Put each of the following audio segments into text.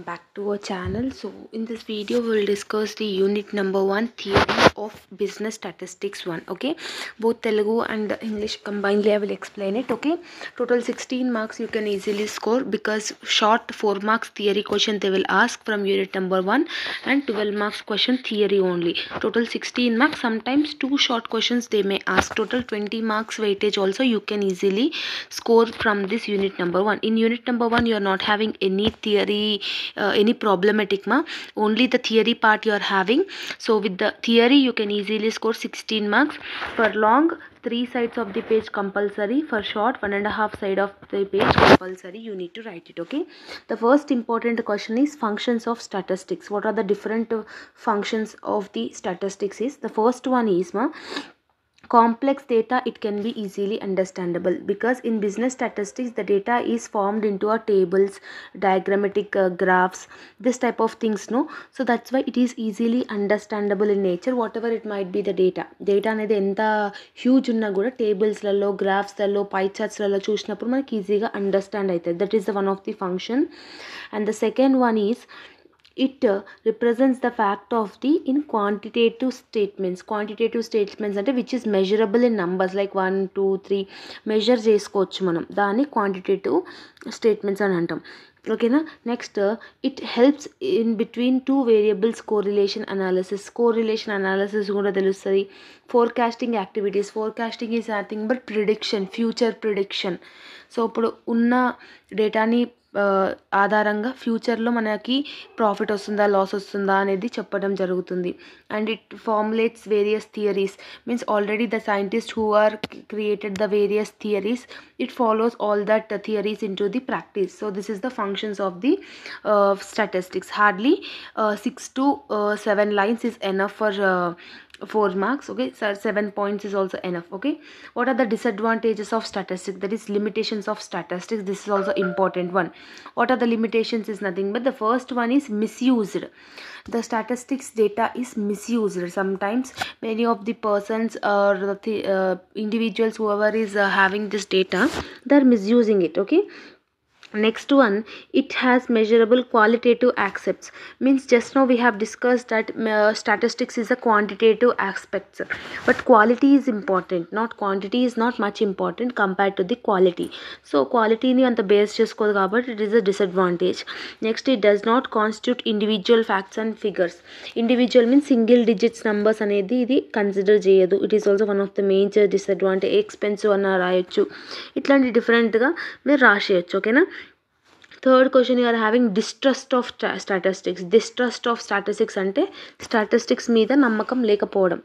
Back to our channel. So in this video we will discuss the unit number 1, theory of business statistics 1. Okay, both Telugu and English combinedly I will explain it. Okay, total 16 marks you can easily score because short 4 marks theory question they will ask from unit number 1 and 12 marks question theory only. Total 16 marks. Sometimes 2 short questions they may ask. Total 20 marks weightage also you can easily score from this unit number 1. In unit number 1 you are not having any theory, any problematic only the theory part you are having. So with the theory you can easily score 16 marks. For long, 3 sides of the page compulsory. For short, 1.5 side of the page compulsory you need to write it. Okay, the first important question is functions of statistics. What are the different functions of the statistics is the first one is complex data. It can be easily understandable because in business statistics the data is formed into a tables, diagrammatic graphs, this type of things, no. So that's why it is easily understandable in nature. Whatever it might be, the data అనేది ఎంత huge ఉన్నా కూడా టేబుల్స్లలో, గ్రాఫ్స్లలో, పై చార్ట్స్లలో చూసినప్పుడు మనకి ఈజీగా understand అవుతుంది. That is the one of the function. And the second one is it represents the fact of the in quantitative statements. Quantitative statements అంటే which is measurable in numbers like 1 2 3 measure చేసుకోవచ్చు మనం, దాన్ని quantitative statements అని అంటాం. ఓకేనా. Next, it helps in between 2 variables correlation analysis. Correlation analysis కూడా తెలుస్తుంది. Forecasting activities. Forecasting is nothing but prediction, future prediction. So ఇప్పుడు ఉన్న డేటాని ఆధారంగా ఫ్యూచర్లో మనకి ప్రాఫిట్ వస్తుందా, లాస్ వస్తుందా అనేది చెప్పడం జరుగుతుంది. And it formulates various theories. Means already the scientist who are created the various theories, it follows all that theories into the practice. So this is the functions of the statistics. Hardly 6 to 7 lines is enough for 4 marks. Okay, so 7 points is also enough. Okay, what are the disadvantages of statistics? That is limitations of statistics. This is also important one. What are the limitations is nothing but the first one is misused. The statistics data is misused. Sometimes many of the persons or the individuals, whoever is having this data, they are misusing it. Okay, next one, it has measurable qualitative aspects. Means just now we have discussed that statistics is a quantitative aspects, but quality is important, not quantity is not much important compared to the quality. So quality ni anta base cheskodu kabatti it is a disadvantage. Next, it does not constitute individual facts and figures. Individual means single digits numbers అనేది ఇది consider చేయదు. It is also one of the major disadvantage. Expensive అన్న రాయొచ్చు, ఇట్లాంటి డిఫరెంట్గా మీరు రాసేయచ్చు. ఓకేనా. Third question, you are having distrust of statistics. Distrust of statistics అంటే స్టాటిస్టిక్స్ మీద నమ్మకం లేకపోవడం.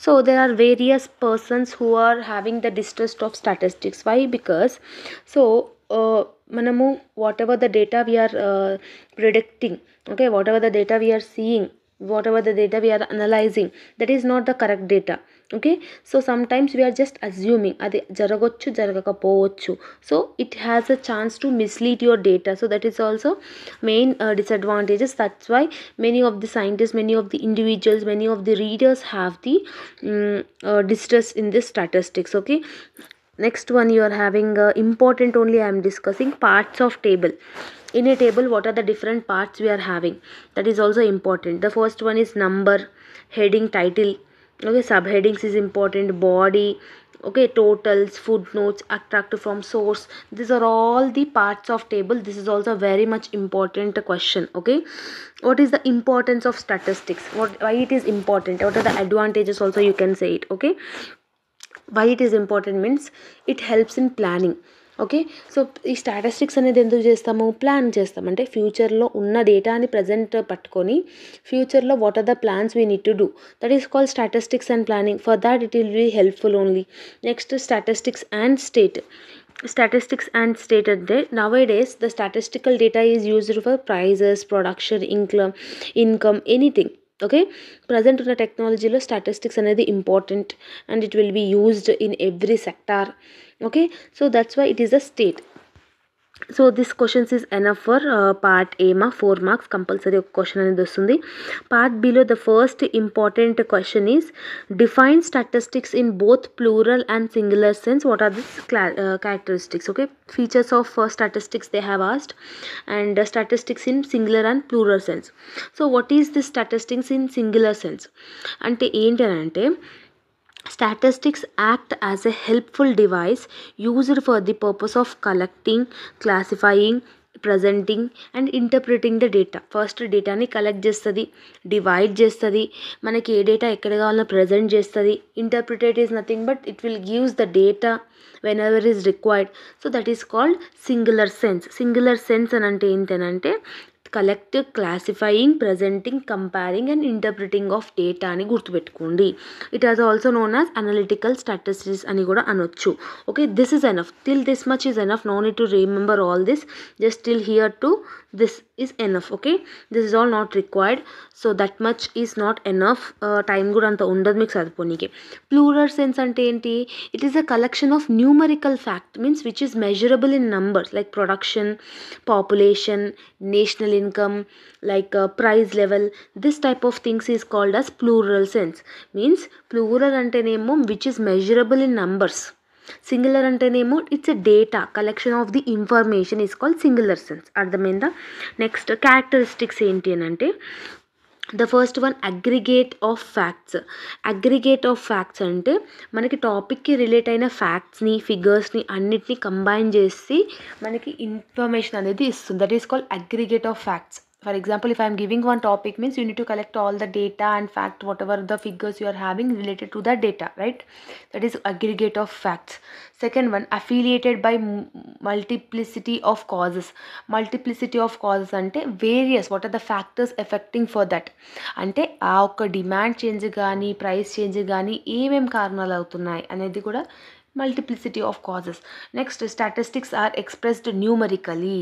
So there are various persons who are having the distrust of statistics. Why? Because so మనము whatever the data we are predicting, okay, whatever the data we are seeing, whatever the data we are analyzing, that is not the correct data. Okay, so sometimes we are just assuming అది జరగవచ్చు, జరగకపోవచ్చు. So it has a chance to mislead your data. So that is also main disadvantages. That's why many of the scientists, many of the individuals, many of the readers have the distrust in this statistics. Okay, next one, you are having important only I am discussing parts of table. In a table, what are the different parts we are having? That is also important. The first one is number, heading, title. Okay, subheadings is important, body. Okay, totals, footnotes, extract from source. These are all the parts of table. This is also a very much important question. Okay, what is the importance of statistics? Why it is important? What are the advantages also you can say it. Okay, why it is important means it helps in planning. Okay, so ఈ statistics అనేది ఎందుకు చేస్తాము? Plan చేస్తాం. అంటే ఫ్యూచర్లో ఉన్న డేటాని present పట్టుకొని ఫ్యూచర్లో what are the plans we need to do, that is called statistics and planning. For that it will be helpful only. Next, statistics and state. Statistics and state అంటే nowadays the statistical data is used for prices, production, income, anything. Okay, present ఉన్న టెక్నాలజీలో statistics అనేది important and it will be used in every sector. Okay, so that's why it is a state. So this questions is enough for part A మా 4 marks compulsory ఒక question అనేది వస్తుంది. Part బిలో the first important question is define statistics in both plural and singular sense. What are this characteristics? Okay, features of statistics they have asked, and statistics in singular and plural sense. So what is this statistics in singular sense అంటే ఏంటంటే statistics act as a helpful device used for the purpose of collecting, classifying, presenting and interpreting the data. First డేటాని collect చేస్తుంది, divide చేస్తుంది, మనకి ఏ data ఎక్కడ కావాలన్నా present చేస్తుంది. ఇంటర్ప్రిటేట్ is nothing but it will gives the data whenever is required. So that is called singular sense. Singular sense అని అంటే ఏంటంటే collect, classifying, presenting, comparing and interpreting of data అని గుర్తుపెట్టుకోండి. It has also known as analytical statistics అని కూడా అనొచ్చు. Okay, this is enough. Till this much is enough. No need to remember all this. Just till here to this is enough. Okay, this is all not required, so that much is not enough. Time కూడా అంత ఉండదు మీకు చదువుకోనికి. Plural sense అంటే ఏంటి? It is a collection of numerical fact, means which is measurable in numbers like production, population, national income, like price level. This type of things is called as plural sense. Means plural antenemo which is measurable in numbers. Singular అంటేనేమో it's a data collection of the information is called singular sense. అర్థమైందా? Next characteristics ఏంటి అని అంటే the first one aggregate of facts. Aggregate of facts అంటే మనకి టాపిక్కి relate అయిన ఫ్యాక్ట్స్ని, ఫిగర్స్ని అన్నిటిని combine చేసి మనకి ఇన్ఫర్మేషన్ అనేది ఇస్తుంది. That is called aggregate of facts. For example, if I am giving one topic, means you need to collect all the data and fact, whatever the figures you are having related to that data, right? That is aggregate of facts. Second one, affiliated by multiplicity of causes. Multiplicity of causes ante various, what are the factors affecting for that, ante aa oka demand change gaani, price change gaani ఏమేం కారణాలు అవుతున్నాయి అనేది కూడా multiplicity of causes. Next, statistics are expressed numerically.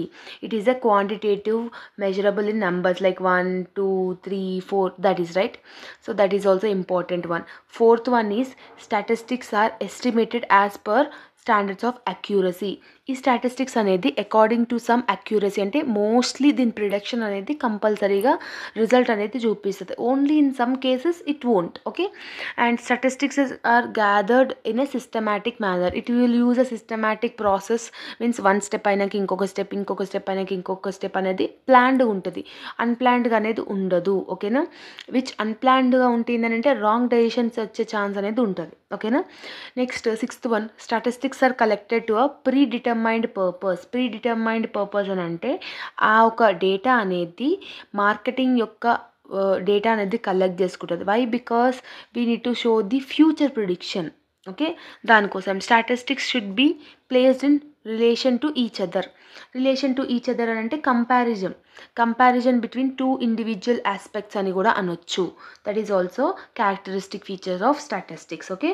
It is a quantitative measurable in numbers like 1, 2, 3, 4, that is right. So that is also important one. Fourth one is statistics are estimated as per standards of accuracy. ఈ statistics అనేది according to some accuracy, అంటే mostly దీని prediction అనేది కంపల్సరీగా result అనేది చూపిస్తుంది. Only in some cases it won't. Okay, and statistics are gathered in a systematic manner. It will use a systematic process, means one step అయినాక ఇంకొక step, ఇంకొక step అయినాక ఇంకొక స్టెప్ అనేది ప్లాన్డ్గా ఉంటుంది, అన్ప్లాన్డ్గా అనేది ఉండదు. ఓకేనా? విచ్ అన్ప్లాన్డ్గా ఉంటుంది అంటే రాంగ్ డెసిషన్స్ వచ్చే ఛాన్స్ అనేది ఉంటుంది. ఓకేనా? Next sixth one, statistics are collected to a predetermined purpose. Predetermined purpose అని అంటే ఆ ఒక డేటా అనేది మార్కెటింగ్ యొక్క డేటా అనేది కలెక్ట్ చేసుకుంటుంది. Why? Because we need to show the future prediction. Okay, దానికోసం statistics should be placed in relation to each other. Relation to each other అని అంటే comparison between two individual aspects అని కూడా అనొచ్చు. That is also characteristic features of statistics. Okay,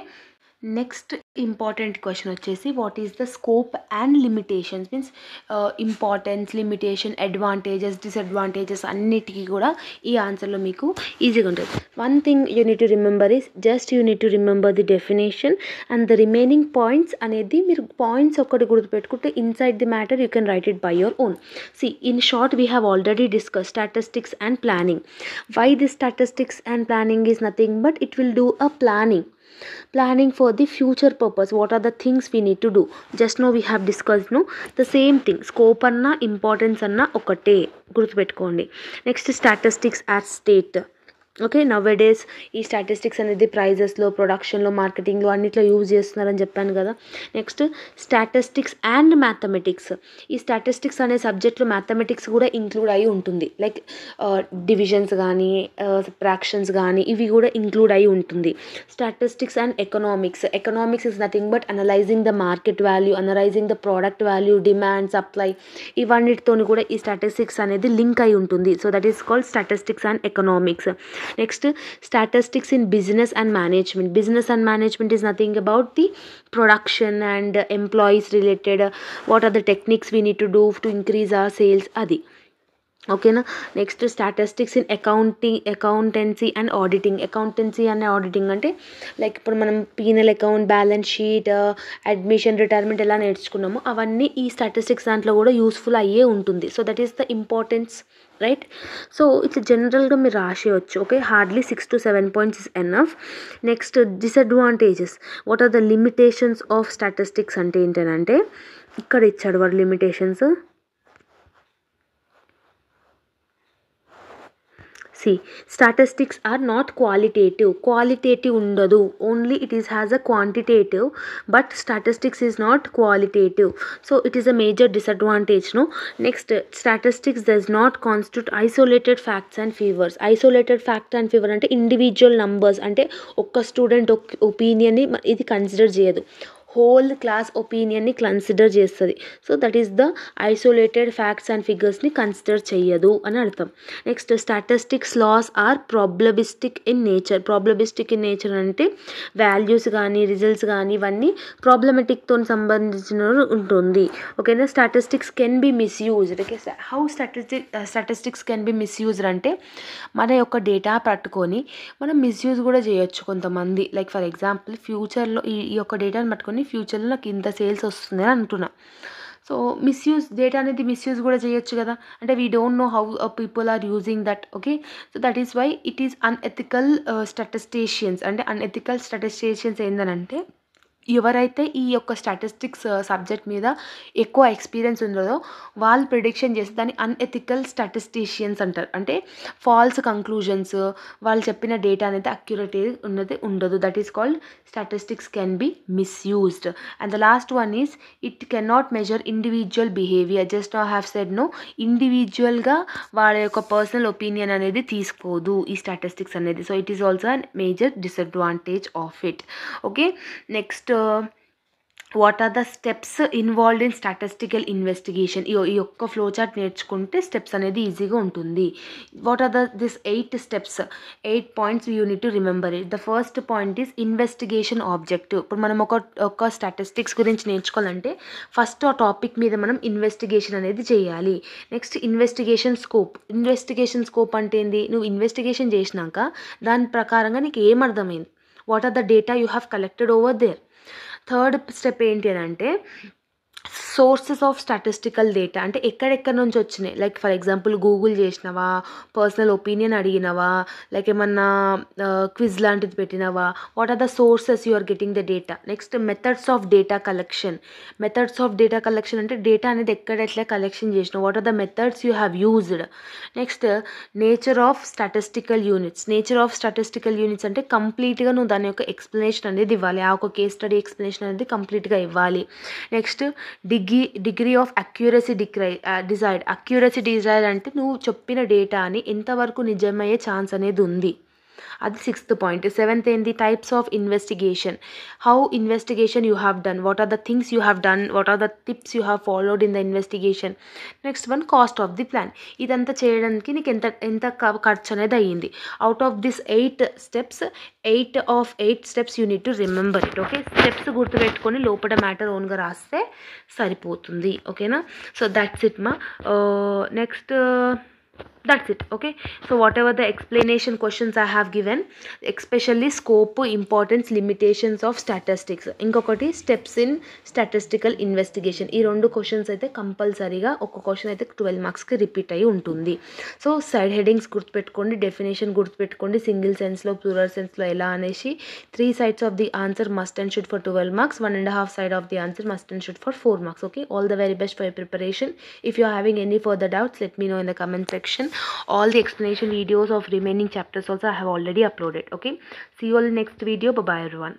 next important question వచ్చేసి what is the scope and limitations. Means importance, limitation, advantages, disadvantages అన్నిటికీ కూడా ఈ ఆన్సర్లో మీకు ఈజీగా ఉంటుంది. One thing you need to remember is just you need to remember the definition and the remaining points అనేది మీరు పాయింట్స్ ఒక్కటి గుర్తుపెట్టుకుంటే inside the matter you can write it by your own. See, in short, we have already discussed statistics and planning. Why this statistics and planning is nothing but it will do a planning for the future purpose. What are the things we need to do? Just now we have discussed the same thing. Scope anna, importance anna okate గుర్తుపెట్టుకోండి. Next statistics as state. Okay, nowadays ఈ statistics అనేది ప్రైజెస్లో, ప్రొడక్షన్లో, మార్కెటింగ్లో అన్నిట్లో use చేస్తున్నారని చెప్పాను కదా. Next statistics and mathematics. ఈ స్టాటిస్టిక్స్ అనే సబ్జెక్ట్లో మ్యాథమెటిక్స్ కూడా ఇంక్లూడ్ అయి ఉంటుంది. లైక్ డివిజన్స్ కానీ, ఫ్రాక్షన్స్ కానీ ఇవి కూడా ఇంక్లూడ్ అయి ఉంటుంది. Statistics and economics. Economics is nothing but analyzing the market value, analyzing the product value, demand, supply, ఇవన్నిటితో కూడా ఈ స్టాటిస్టిక్స్ అనేది లింక్ అయి ఉంటుంది. So that is called statistics and economics. Next, statistics in business and management. Business and management is nothing about the production and employees related. What are the techniques we need to do to increase our sales? Adi. ఓకేనా. Next statistics in accountancy and auditing. Accountancy and auditing అంటే like ఇప్పుడు మనం penal account, balance sheet, admission, retirement ఎలా నేర్చుకున్నామో అవన్నీ ఈ statistics దాంట్లో కూడా useful అయ్యే ఉంటుంది. So that is the importance, right. So ఇట్లా జనరల్గా మీరు రాసేయచ్చు. Okay, hardly 6 to 7 points is enough. Next disadvantages. What are the limitations of statistics అంటే ఏంటంటే ఇక్కడ ఇచ్చాడు వాడు limitations. See, statistics are not qualitative. Qualitative ఉండదు, only it is has a quantitative, but statistics is not qualitative. So it is a major disadvantage, no. Next, statistics does not constitute isolated facts and figures. Isolated fact and figure అంటే individual numbers, అంటే ఒక్క student ఒపీనియన్ని ఇది consider చేయదు, whole class ఒపీనియన్ని consider చేస్తుంది. So that is the isolated facts and ఫిగర్స్ని consider చెయ్యదు అని అర్థం. Next, statistics laws are probabilistic in nature. Probabilistic in nature అంటే వాల్యూస్ కానీ రిజల్ట్స్ కానీ ఇవన్నీ ప్రాబ్లమెటిక్తో సంబంధించిన ఉంటుంది. ఓకేనా. Statistics can be misused. Okay, how statistics can be misused అంటే మన యొక్క డేటా పట్టుకొని మనం మిస్యూజ్ కూడా చేయొచ్చు కొంతమంది. లైక్ ఫర్ ఎగ్జాంపుల్ ఫ్యూచర్లో ఈ యొక్క డేటాని పట్టుకొని ఫ్యూచర్లో నాకు ఇంత సేల్స్ వస్తుంది అని అంటున్నా. సో మిస్యూజ్, డేటా అనేది మిస్యూజ్ కూడా చేయొచ్చు కదా. అంటే we don't know how people are using that. Okay, so that is why it is unethical statisticians. అంటే అన్ఎథికల్ స్టాటిస్టిషియన్స్ ఏంటంటే ఎవరైతే ఈ యొక్క స్టాటిస్టిక్స్ సబ్జెక్ట్ మీద ఎక్కువ ఎక్స్పీరియన్స్ ఉందో వాళ్ళు ప్రిడిక్షన్ చేస్తే దాన్ని అన్ఎథికల్ స్టాటిస్టిషియన్స్ అంటారు. అంటే ఫాల్స్ కంక్లూజన్స్, వాళ్ళు చెప్పిన డేటా అనేది అక్యురేట్ ఉన్నది ఉండదు. That is called statistics can be misused. And the last one is it can not measure individual behaviour. Just I have said no, ఇండివిజువల్గా వాళ్ళ యొక్క పర్సనల్ ఒపీనియన్ అనేది తీసుకోదు ఈ స్టాటిస్టిక్స్ అనేది. So it is also an major disadvantage of it. Okay, next what are the steps involved in statistical investigation. ఈ యొక్క flow chart నేర్చుకుంటే స్టెప్స్ అనేది ఈజీగా ఉంటుంది. What are this 8 steps, 8 points you need to remember it. The first point is investigation objective. ఇప్పుడు మనం ఒక statistics గురించి నేర్చుకోవాలంటే ఫస్ట్ ఆ టాపిక్ మీద మనం ఇన్వెస్టిగేషన్ అనేది చేయాలి. Next, investigation scope. Investigation scope అంటే ఏంది? నువ్వు ఇన్వెస్టిగేషన్ చేసినాక దాని ప్రకారంగా నీకు ఏమర్థమైంది, what are the data you have collected over there. Third step ఏంటి అని అంటే సోర్సెస్ ఆఫ్ స్టాటిస్టికల్ డేటా. అంటే ఎక్కడెక్కడ నుంచి వచ్చినాయి. లైక్ ఫర్ ఎగ్జాంపుల్ గూగుల్ చేసినవా, పర్సనల్ ఒపీనియన్ అడిగినవా, లైక్ ఏమన్నా క్విజ్ లాంటిది పెట్టినవా, what are the sources you are getting the data. Next, methods of data collection. Methods of data collection అంటే డేటా అనేది ఎట్లా కలెక్షన్ చేసినావు, what are the methods you have used. Next, nature of statistical units. Nature of statistical units అంటే కంప్లీట్గా నువ్వు దాని యొక్క explanation అనేది ఇవ్వాలి. ఆ ఒక కేస్ స్టడీ ఎక్స్ప్లెనేషన్ అనేది కంప్లీట్గా ఇవ్వాలి. Next, degree of accuracy desired. Accuracy desired అంటే నువ్వు చెప్పిన డేటాని ఎంతవరకు నిజమయ్యే ఛాన్స్ అనేది ఉంది, అది 6th పాయింట్. 7th ఏంది? Types of investigation. How investigation you have done, what are the things you have done, what are the tips you have followed in the investigation. Next one, cost of the plan. ఇదంతా చేయడానికి నీకు ఎంత ఖర్చు అనేది అయ్యింది. Out of this 8 steps, 8 steps you need to remember it. Okay, steps గుర్తుపెట్టుకొని లోపల matter ఓన్గా రాస్తే సరిపోతుంది. ఓకేనా. సో దట్స్ ఇట్ మా. Next, that's it. Okay, so whatever the explanation questions I have given, especially scope, importance, limitations of statistics, ఇంకొకటి steps in statistical investigation, ఈ రెండు క్వశ్చన్స్ అయితే కంపల్సరీగా ఒక క్వశ్చన్ అయితే 12 మార్క్స్కి రిపీట్ అయ్యి ఉంటుంది. సో సైడ్ హెడింగ్స్ గుర్తుపెట్టుకోండి, డెఫినేషన్ గుర్తుపెట్టుకోండి, సింగిల్ సెన్స్లో ప్లూరల్ సెన్స్లో ఎలా అనేసి. 3 sides of the answer must and should for 12 marks, 1.5 side of the answer must and should for 4 marks. Okay, all the very best for your preparation. If you are having any further doubts, let me know in the comment section. All the explanation videos of remaining chapters also I have already uploaded. Okay, see you all in next video. Bye bye everyone.